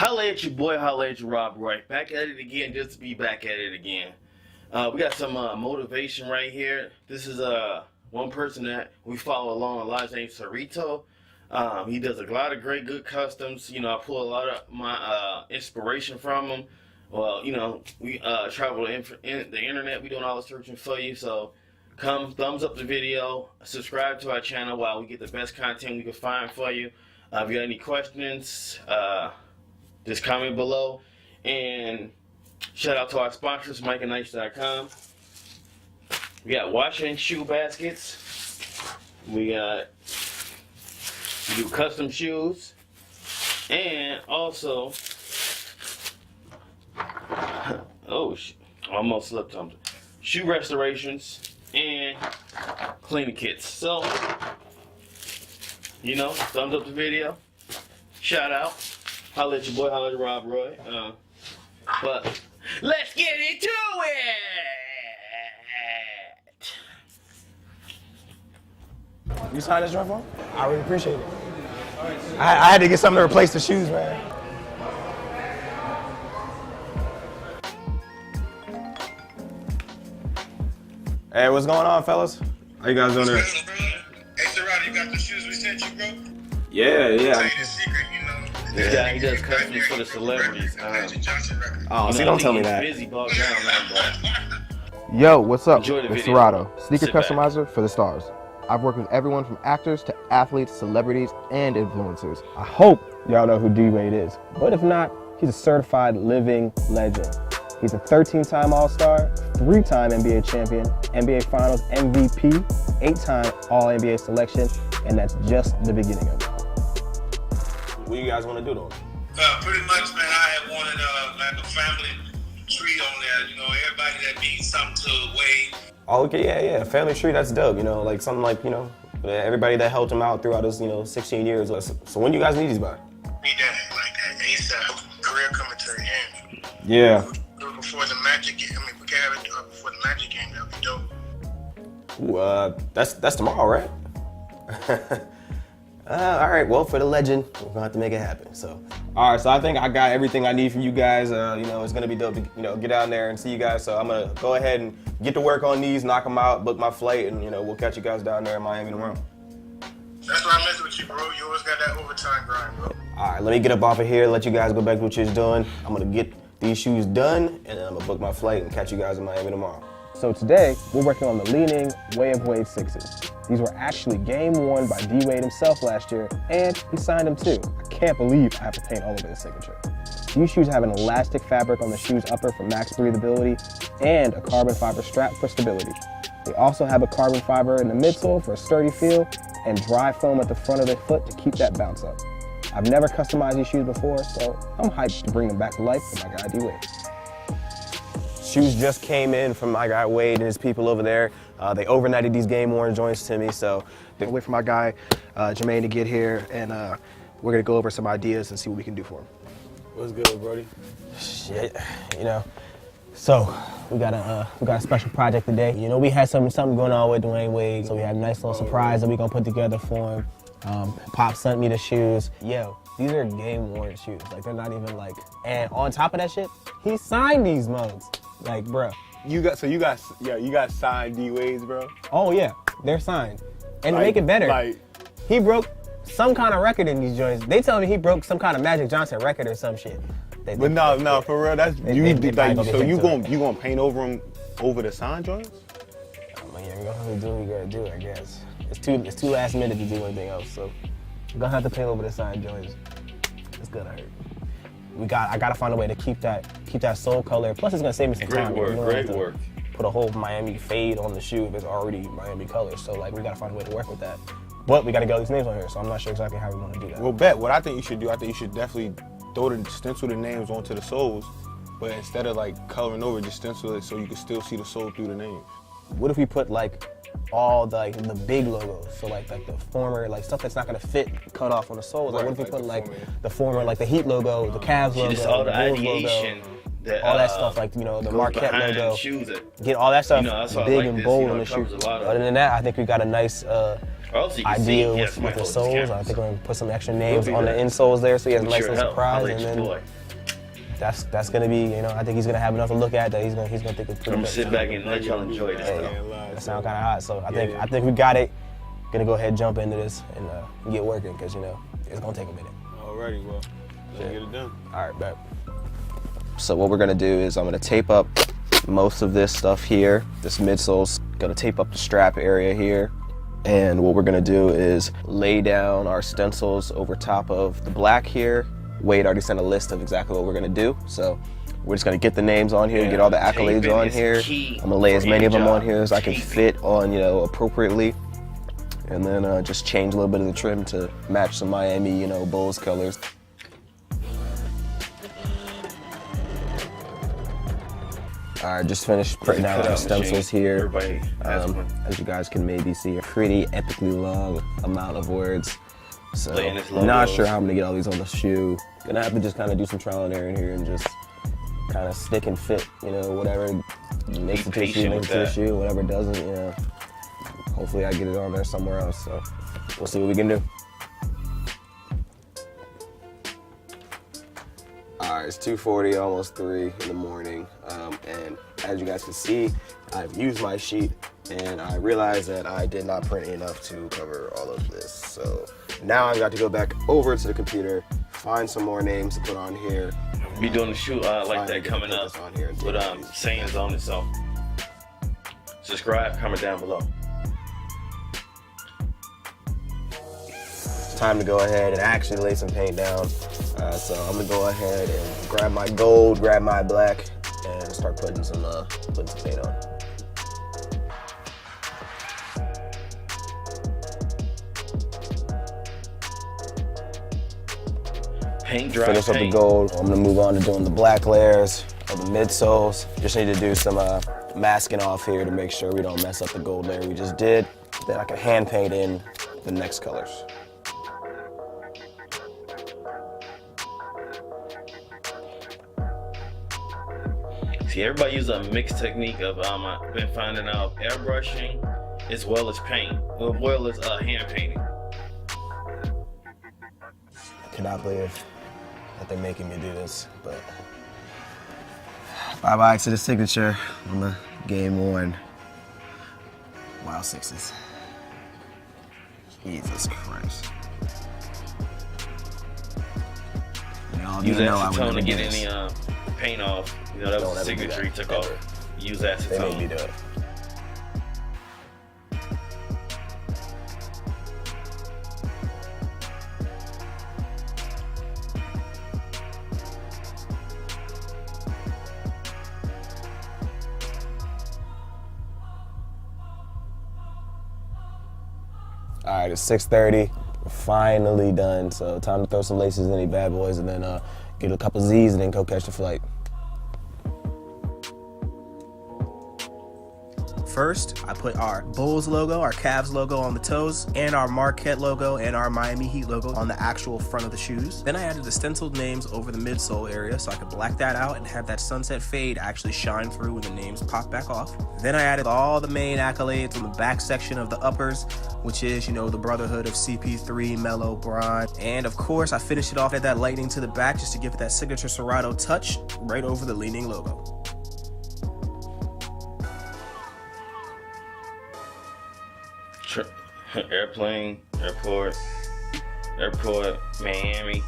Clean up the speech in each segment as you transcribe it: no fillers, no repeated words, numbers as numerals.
Holla at your boy, holla at your Rob Roy. Back at it again, just to be back at it again. We got some motivation right here. This is one person that we follow along a lot. His name's Sierato. He does a lot of great, good customs. You know, I pull a lot of my inspiration from him. Well, you know, we travel the internet. We doing all the searching for you. So come thumbs up the video, subscribe to our channel while we get the best content we can find for you. If you got any questions, just comment below. And shout out to our sponsors, MikeandNice.com. We got washer and shoe baskets. We do custom shoes. And also, oh, almost slipped something. Shoe restorations and cleaning kits. So, you know, thumbs up the video. Shout out. Holla at your boy, holla at Rob Roy. But let's get into it! You signed this joint for him? I really appreciate it. I had to get something to replace the shoes, man. Hey, what's going on, fellas? How you guys doing there? Hey, Sierato, you got the shoes we sent you, bro? Yeah. I'll tell you the secret, you know. Yeah, he does customs for the celebrities. Oh, see, don't tell me that. Busy, ball down now, bro. Yo, what's up? Enjoy the It's video. Sierato, sneaker Sit back. customizer for the stars. I've worked with everyone from actors to athletes, celebrities, and influencers. I hope y'all know who D Wade is. But if not, he's a certified living legend. He's a 13-time All-Star, 3-time NBA champion, NBA Finals MVP, 8-time All-NBA selection, and that's just the beginning of it. What do you guys want to do though? Pretty much, man, I had wanted like a family tree on there, you know, everybody that means something to Wade. Oh, okay, yeah, family tree, that's dope, you know, like something like, you know, everybody that helped him out throughout his, 16 years. So when do you guys need these by? Need that, like that ASAP, career coming to the end. Yeah. Before the Magic game, we can have it before the Magic game, that'd be dope. Ooh, that's tomorrow, right? All right, well, for the legend, we're gonna have to make it happen, so. All right, so I think I got everything I need from you guys. It's gonna be dope to, get down there and see you guys. So I'm gonna go ahead and get to work on these, knock them out, book my flight, and, we'll catch you guys down there in Miami tomorrow. That's why I mess with you, bro. You always got that overtime grind, bro. All right, let me get up off of here, let you guys go back to what you're doing. I'm gonna get these shoes done, and then I'm gonna book my flight and catch you guys in Miami tomorrow. So today, we're working on the leaning Way of Wade 6s. These were actually game worn by D Wade himself last year, and he signed them too. I can't believe I have to paint all over his signature. These shoes have an elastic fabric on the shoe's upper for max breathability, and a carbon fiber strap for stability. They also have a carbon fiber in the midsole for a sturdy feel, and dry foam at the front of the foot to keep that bounce up. I've never customized these shoes before, so I'm hyped to bring them back to life for my guy D Wade. Shoes just came in from my guy Wade and his people over there. They overnighted these game-worn joints to me, so I'll wait for my guy, Jermaine, to get here, and we're gonna go over some ideas and see what we can do for him. what's good, Brody? Shit, So we got a special project today. We had something going on with Dwyane Wade, so we had a nice little surprise that we gonna put together for him. Pop sent me the shoes. Yo, these are game-worn shoes. Like, they're not even like. And on top of that shit, he signed these mugs. Like, bruh. You got signed D Wade's, bro. Oh yeah, they're signed. And to make it better, he broke some kind of record in these joints. They tell me he broke some kind of Magic Johnson record or some shit. But no, for real, that's they you gonna paint over the sign joints? Yeah, we're gonna have to do what we gotta do, I guess. It's too last minute to do anything else, so we're gonna have to paint over the sign joints. It's gonna hurt. I gotta find a way to keep that soul color. Plus, it's gonna save me some time. Great work. Put a whole Miami fade on the shoe if it's already Miami colors. So we gotta find a way to work with that. But we gotta get all these names on here, so I'm not sure exactly how we want to do that. Well, what I think you should do, I think you should definitely stencil the names onto the soles, but instead of coloring over, just stencil it so you can still see the sole through the names. What if we put all the big logos, so the former stuff that's not gonna fit cut off on the soles? What if we put the former the Heat logo, the Cavs logo, Just all the Bulls ideation. logo, all that stuff the Marquette logo. Shoes get all that stuff that's why I big like and this, bold it on the shoe. covers a lot of Other than that, I think we got a nice Also, you can idea see, with the Michael soles. I think we're gonna put some extra names on the insoles there, so he has a nice little surprise. And then that's gonna be, you know, I think he's gonna have enough to look at that he's gonna think it's pretty. I'm gonna good. sit back and let y'all enjoy this. That sounds kind of hot. So I think we got it. Gonna go ahead and jump into this and get working, because you know it's gonna take a minute. Alrighty, well, let's get it done. All right, bet. So what we're gonna do is I'm gonna tape up most of this stuff here. This midsole's gonna tape up the strap area here. And what we're gonna do is lay down our stencils over top of the black here. Wade already sent a list of exactly what we're gonna do. So we're just gonna get the names on here, get all the accolades on here. I'm gonna lay as many of them on here as I can fit on, you know, appropriately. And then just change a little bit of the trim to match some Miami, you know, Bulls colors. All right, just finished printing out our stencils here. As you guys can maybe see, a pretty epically long amount of words. So not sure how I'm gonna get all these on the shoe. Gonna have to just kind of do some trial and error in here and just kind of stick and fit, you know, whatever makes it to the shoe, makes it to the shoe, whatever doesn't, you know. Hopefully I get it on there somewhere else, so we'll see what we can do. All right, it's 2:40, almost 3 in the morning, and as you guys can see, I've used my sheet, and I realized that I did not print enough to cover all of this. So now I've got to go back over to the computer, find some more names to put on here. Be doing the shoot like that coming up with sayings on it, so subscribe, comment down below. It's time to go ahead and actually lay some paint down. So I'm gonna go ahead and grab my gold, grab my black, and start putting some paint on. Paint dry. Finish up the gold. I'm gonna move on to doing the black layers of the midsoles. Just need to do some masking off here to make sure we don't mess up the gold layer we just did. Then I can hand paint in the next colors. See, everybody uses a mixed technique of I've been finding out airbrushing as well as paint, as well as hand painting. I cannot believe that they're making me do this, but bye-bye to the signature on the game 1. Wow, 6s. Jesus Christ. Use acetone to get any paint off. You know, that was the signature he took off. Use acetone. They made me do it. All right, it's 6:30. We're finally done. So time to throw some laces in any bad boys and then get a couple Z's and then go catch the flight. First, I put our Bulls logo, our Cavs logo on the toes, and our Marquette logo and our Miami Heat logo on the actual front of the shoes. Then I added the stenciled names over the midsole area so I could black that out and have that sunset fade actually shine through when the names pop back off. Then I added all the main accolades on the back section of the uppers, which is, you know, the brotherhood of CP3, Melo, Bron. And of course, I finished it off at that lightning to the back just to give it that signature Sierato touch right over the leaning logo. Airplane, airport, Miami.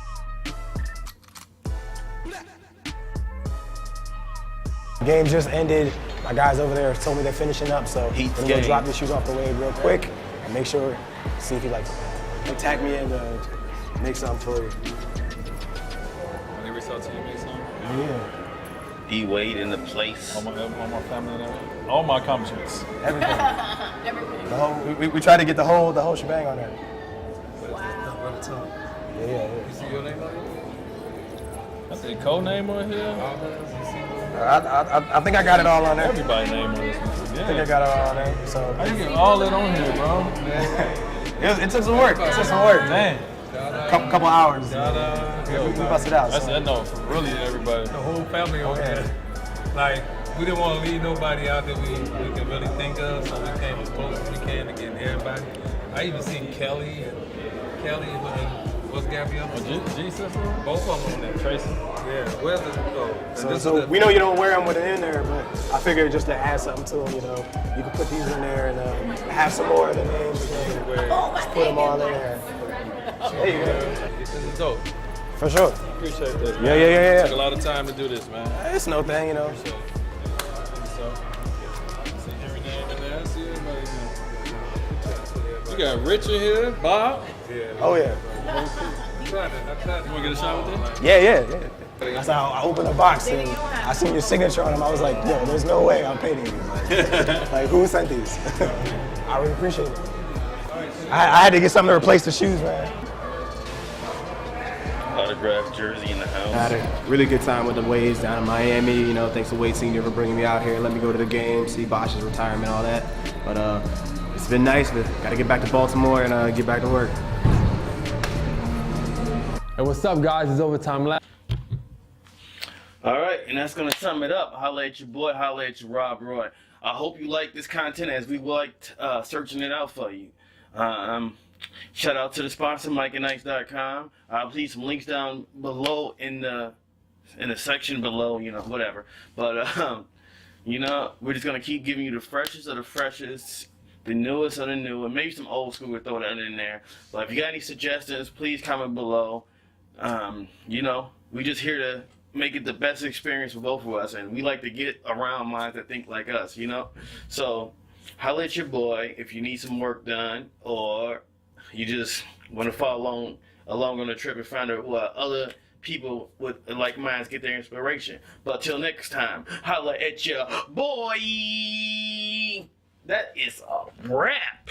Game just ended. My guys over there told me they're finishing up, so I'm gonna go drop these shoes off the way real quick and make sure, see if he like tag me in make something for you. They reached out to you, make something? Yeah. D Wade in the place. All my family and everything. All my accomplishments. Everything. The whole, we tried to get the whole shebang on there. Wow. Yeah. You see your name on here? That's a code name on here. I think I got it all on there. Everybody's name on this one. Yeah. I think I got it all on there. So how you get all that on here, bro? it took some work. Man. Couple hours. We busted out. That's no, for really everybody. The whole family on there. Like, we didn't want to leave nobody out that we could really think of, so we came as close as we can to get everybody. I even seen Kelly and what's Gabrielle? G sister? Both of them on there. Tracy? Yeah. Where's the So we know you don't wear them with it in there, but I figured just to add something to them, you know, you can put these in there and have some more of the names. Just put them all in there. There you go. This is dope. For sure. Appreciate that. Yeah. Took a lot of time to do this, man. It's no thing, you know. So, see every name in there. See everybody in there. You got Rich in here, Bob. Oh yeah. I tried You want to get a shot with that? Yeah. That's how I opened the box and I seen your signature on them. I was like, yo, there's no way I'm paying these. Like, who sent these? I really appreciate it. I had to get something to replace the shoes, man. Autographed jersey in the house. I had a really good time with the Wades down in Miami. You know, thanks to Wade Senior for bringing me out here. Let me go to the game, see Bosch's retirement, all that. But it's been nice. But got to get back to Baltimore and get back to work. Hey, what's up, guys? It's Overtime Lab. All right, and that's going to sum it up. Holla at your boy, holla at your Rob Roy. I hope you like this content as we liked searching it out for you. Shout out to the sponsor, MikeandNice.com. I'll leave some links down below in the section below, you know, whatever. But, you know, we're just going to keep giving you the freshest of the freshest, the newest of the new, and maybe some old school, we'll throw that in there. But if you got any suggestions, please comment below. You know, we just here to make it the best experience for both of us, and we like to get around minds that think like us, you know? So, holla at your boy if you need some work done, or you just want to follow along on the trip and find out what other people with like minds get their inspiration. But till next time, holla at your boy. That is a wrap.